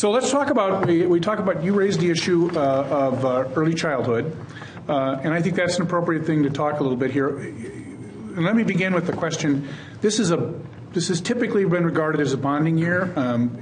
So let's talk about, we talk about, you raised the issue of early childhood, and I think that's an appropriate thing to talk a little bit here. And let me begin with the question, this has typically been regarded as a bonding year.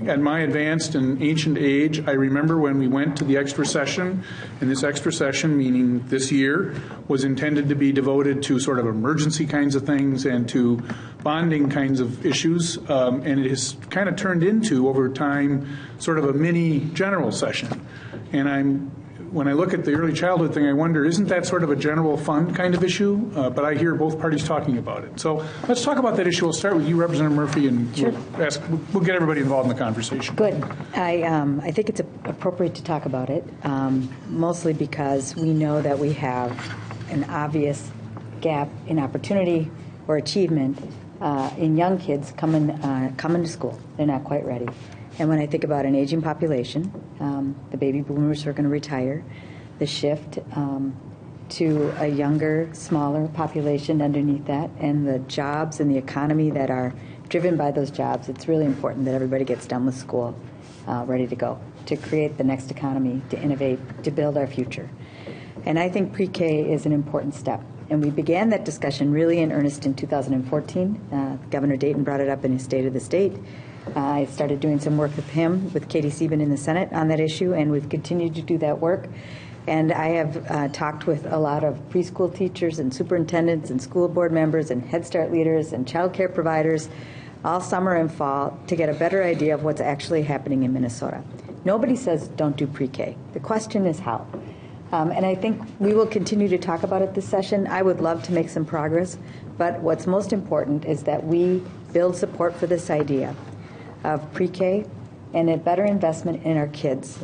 At my advanced and ancient age, I remember when we went to the extra session, and this extra session, meaning this year, was intended to be devoted to sort of emergency kinds of things and to bonding kinds of issues, and it has kind of turned into, over time, sort of a mini general session. And when I look at the early childhood thing, I wonder, isn't that sort of a general fund kind of issue? But I hear both parties talking about it. So let's talk about that issue. We'll start with you, Representative Murphy, and sure. we'll get everybody involved in the conversation. Good. I think it's appropriate to talk about it, mostly because we know that we have an obvious gap in opportunity or achievement in young kids coming to school. They're not quite ready. And when I think about an aging population, the baby boomers who are going to retire, the shift to a younger, smaller population underneath that, and the jobs and the economy that are driven by those jobs, it's really important that everybody gets done with school ready to go, to create the next economy, to innovate, to build our future. And I think pre-K is an important step. And we began that discussion really in earnest in 2014. Governor Dayton brought it up in his State of the State. I started doing some work with him, with Katie Sieben in the Senate on that issue, and we've continued to do that work. And I have talked with a lot of preschool teachers and superintendents and school board members and Head Start leaders and child care providers all summer and fall to get a better idea of what's actually happening in Minnesota. Nobody says don't do pre-K. The question is how. And I think we will continue to talk about it this session. I would love to make some progress, but what's most important is that we build support for this idea of pre-K and a better investment in our kids,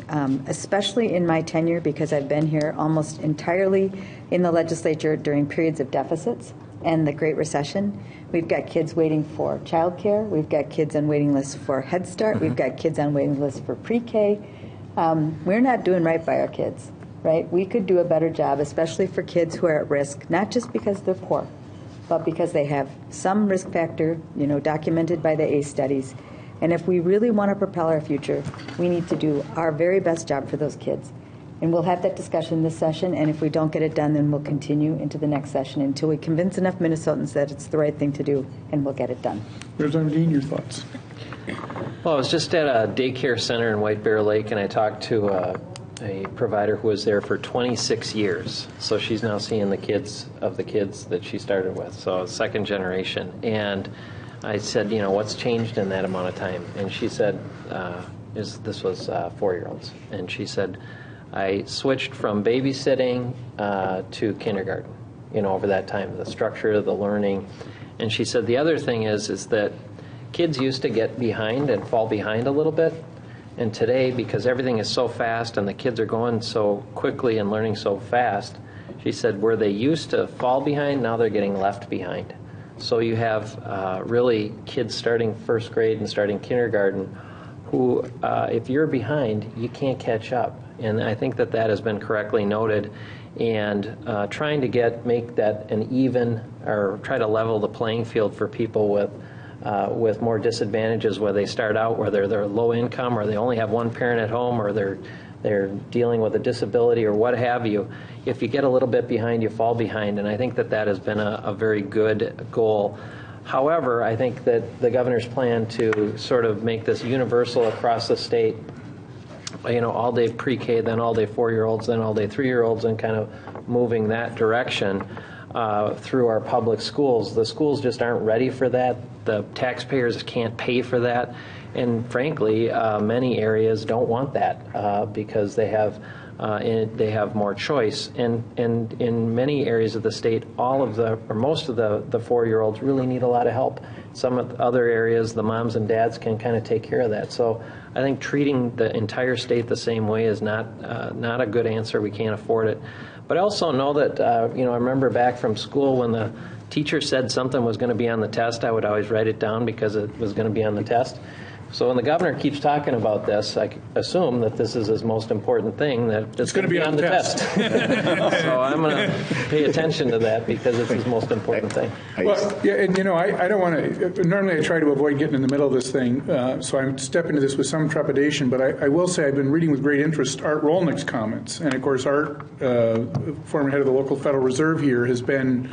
especially in my tenure, because I've been here almost entirely in the legislature during periods of deficits and the Great Recession. We've got kids waiting for child care. We've got kids on waiting lists for Head Start. We've got kids on waiting lists for pre-K. We're not doing right by our kids, right? We could do a better job, especially for kids who are at risk, not just because they're poor, but because they have some risk factor, documented by the ACE studies. And if we really want to propel our future, we need to do our very best job for those kids. And we'll have that discussion this session, and if we don't get it done, then we'll continue into the next session until we convince enough Minnesotans that it's the right thing to do, and we'll get it done. Representative Dean, your thoughts? Well, I was just at a daycare center in White Bear Lake, and I talked to a provider who was there for 26 years. So she's now seeing the kids that she started with, so second generation. And I said, what's changed in that amount of time? And she said, this was 4-year-olds. And she said, I switched from babysitting to kindergarten, over that time, the structure, the learning. And she said the other thing is that kids used to get behind and fall behind a little bit. And today, because everything is so fast and the kids are going so quickly and learning so fast, she said where they used to fall behind, now they're getting left behind. So you have really kids starting first grade and starting kindergarten who, if you're behind, you can't catch up. And I think that has been correctly noted. And trying to make that an even, or try to level the playing field for people with more disadvantages, where they start out where they're low income, or they only have one parent at home, or they're dealing with a disability or what have you. If you get a little bit behind, you fall behind, and I think that has been a very good goal. However, I think that the governor's plan to sort of make this universal across the state, all day pre-K, then all day 4-year-olds, then all day 3-year-olds, and kind of moving that direction through our public schools. The schools just aren't ready for that. The taxpayers can't pay for that. And frankly, many areas don't want that because they have more choice. And in many areas of the state, most of the 4-year-olds really need a lot of help. Some of the other areas, the moms and dads can kind of take care of that. So I think treating the entire state the same way is not a good answer. We can't afford it. But I also know that, I remember back from school when the teacher said something was going to be on the test, I would always write it down because it was going to be on the test. So when the governor keeps talking about this, I assume that this is his most important thing, that it's going to be on the test. So I'm going to pay attention to that because it's his most important thing. Well, yeah, and I don't want to. Normally, I try to avoid getting in the middle of this thing, so I'm stepping into this with some trepidation. But I will say I've been reading with great interest Art Rolnick's comments, and of course, Art, former head of the local Federal Reserve here, has been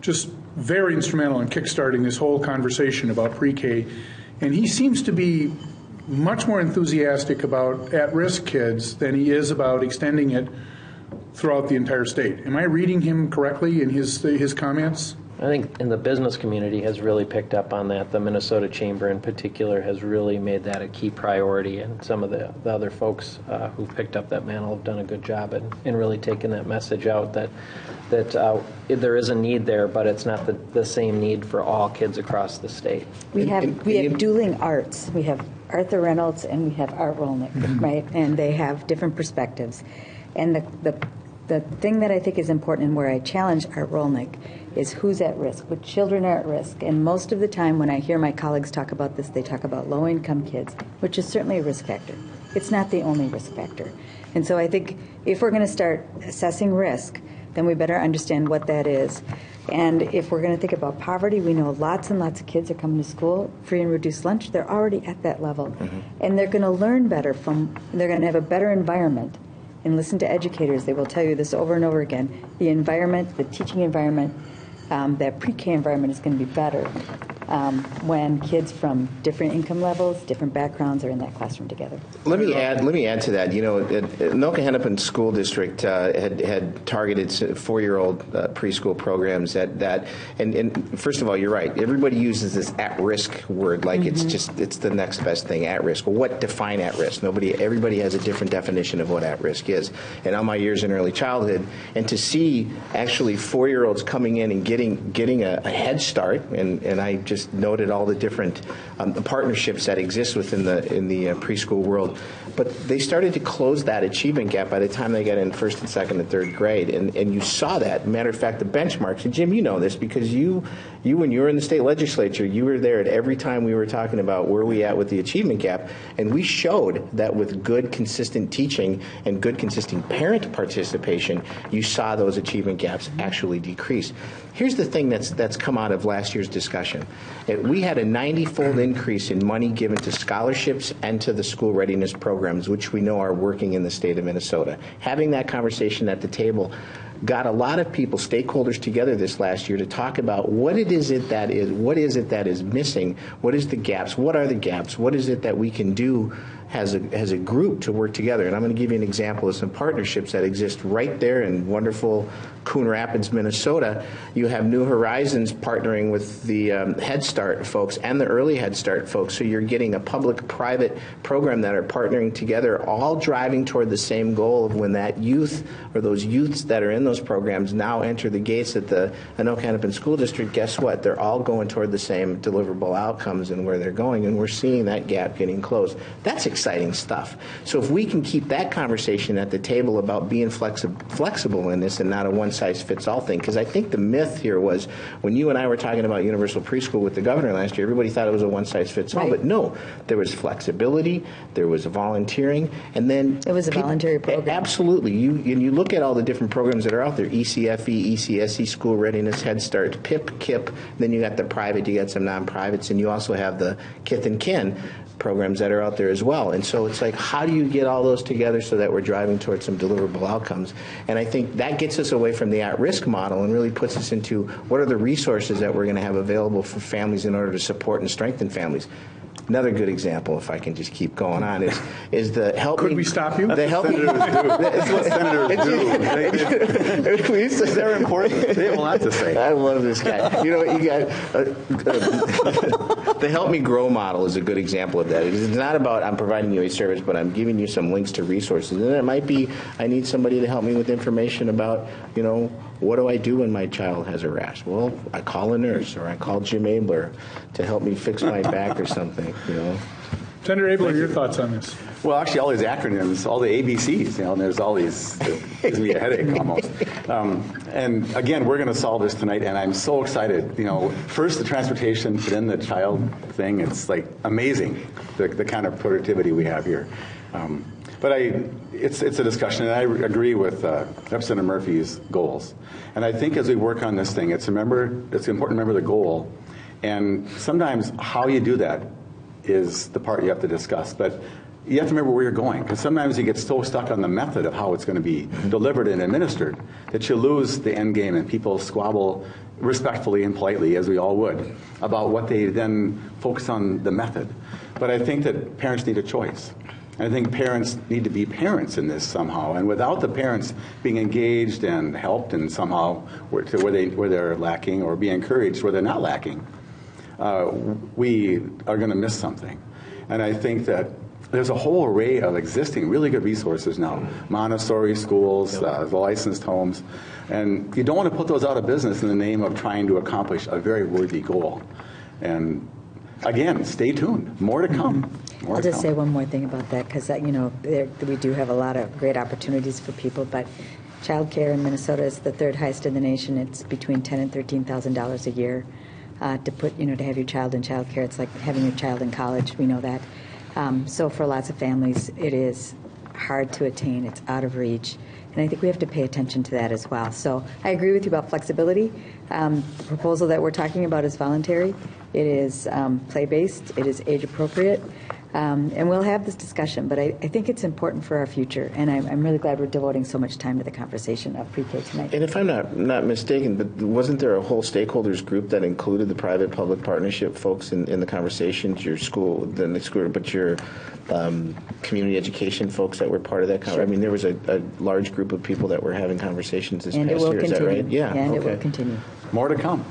just very instrumental in kickstarting this whole conversation about pre-K. And he seems to be much more enthusiastic about at-risk kids than he is about extending it throughout the entire state. Am I reading him correctly in his comments? I think in the business community has really picked up on that. The Minnesota Chamber in particular has really made that a key priority, and some of the other folks who picked up that mantle have done a good job in really taking that message out that there is a need there, but it's not the same need for all kids across the state. We have dueling arts. We have Arthur Reynolds and we have Art Rolnick, right? And they have different perspectives. And the thing that I think is important and where I challenge Art Rolnick is who's at risk, what children are at risk. And most of the time when I hear my colleagues talk about this, they talk about low-income kids, which is certainly a risk factor. It's not the only risk factor. And so I think if we're going to start assessing risk, then we better understand what that is. And if we're going to think about poverty, we know lots and lots of kids are coming to school free and reduced lunch. They're already at that level. Mm-hmm. And they're going to learn better they're going to have a better environment. And listen to educators. They will tell you this over and over again. The environment, the teaching environment, that pre-K environment is going to be better when kids from different income levels, different backgrounds are in that classroom together. Let me add to that. Anoka Hennepin School District had targeted 4-year-old preschool programs that and first of all, you're right. Everybody uses this at-risk word like it's the next best thing, at-risk. Well, what define at-risk? Everybody has a different definition of what at-risk is. And all my years in early childhood, and to see actually 4-year-olds coming in and getting a head start, and I just noted all the different partnerships that exist within the preschool world. But they started to close that achievement gap by the time they got in first and second and third grade. And you saw that. Matter of fact, the benchmarks, and Jim, you know this because you when you were in the state legislature, you were there at every time we were talking about where we at with the achievement gap. And we showed that with good, consistent teaching and good, consistent parent participation, you saw those achievement gaps actually decrease. Here's the thing that's come out of last year's discussion. We had a 90-fold increase in money given to scholarships and to the school readiness programs, which we know are working in the state of Minnesota. Having that conversation at the table got a lot of people, stakeholders, together this last year to talk about what is it that is missing, what is the gaps, what are the gaps, what is it that we can do as a group to work together. And I'm going to give you an example of some partnerships that exist right there in wonderful Coon Rapids, Minnesota. You have New Horizons partnering with the Head Start folks and the Early Head Start folks. So you're getting a public-private program that are partnering together, all driving toward the same goal of when that youth or those youths that are in those programs now enter the gates at the Anoka Hennepin School District. Guess what? They're all going toward the same deliverable outcomes and where they're going, and we're seeing that gap getting closed. That's exciting stuff. So if we can keep that conversation at the table about being flexible in this and not a one-size-fits-all thing, because I think the myth here was when you and I were talking about universal preschool with the governor last year, everybody thought it was a one-size-fits-all, right. But no, there was flexibility, there was volunteering, and then it was a voluntary program. Absolutely. You look at all the different programs that are out there, ECFE, ECSE, School Readiness, Head Start, PIP, KIP, then you got the private, you got some non-privates, and you also have the Kith and Kin programs that are out there as well. And so it's like, how do you get all those together so that we're driving towards some deliverable outcomes? And I think that gets us away from the at-risk model and really puts us into what are the resources that we're going to have available for families in order to support and strengthen families. Another good example, if I can just keep going on, is the help. Could we stop you? The help. That's what senators do. They're important. They have a lot to say. I love this guy. You know what? You got the Help Me Grow model is a good example of that. It's not about I'm providing you a service, but I'm giving you some links to resources. And it might be I need somebody to help me with information about, what do I do when my child has a rash? Well, I call a nurse or I call Jim Abler to help me fix my back or something, Senator Abler, your thoughts on this? Well, actually, all these acronyms, all the ABCs, and there's all these, it gives me a headache almost. And again, we're going to solve this tonight, and I'm so excited. First, the transportation, then the child thing. It's like amazing, the kind of productivity we have here. But it's a discussion, and I agree with Representative Murphy's goals. And I think as we work on this thing, it's important to remember the goal. And sometimes how you do that is the part you have to discuss. But you have to remember where you're going, because sometimes you get so stuck on the method of how it's going to be delivered and administered that you lose the end game, and people squabble respectfully and politely, as we all would, about what they then focus on the method. But I think that parents need a choice. I think parents need to be parents in this somehow, and without the parents being engaged and helped and somehow where they're lacking, or be encouraged where they're not lacking, we are going to miss something. And I think that there's a whole array of existing really good resources now, Montessori schools, the licensed homes, and you don't want to put those out of business in the name of trying to accomplish a very worthy goal. And again, stay tuned. More to come. I'll just say one more thing about that, because we do have a lot of great opportunities for people, but child care in Minnesota is the third highest in the nation. It's between $10,000 and $13,000 a year to put, to have your child in child care. It's like having your child in college. We know that. So for lots of families, it is hard to attain. It's out of reach. And I think we have to pay attention to that as well. So I agree with you about flexibility. The proposal that we're talking about is voluntary. It is play-based. It is age-appropriate. And we'll have this discussion, but I think it's important for our future, and I'm really glad we're devoting so much time to the conversation of pre-K tonight. And if I'm not mistaken, but wasn't there a whole stakeholders group that included the private-public partnership folks in the conversations, your school, but your community education folks that were part of that? Sure. I mean, there was a large group of people that were having conversations this And past it will year. continue. Is that right? Yeah. And it Okay. will continue. More to come.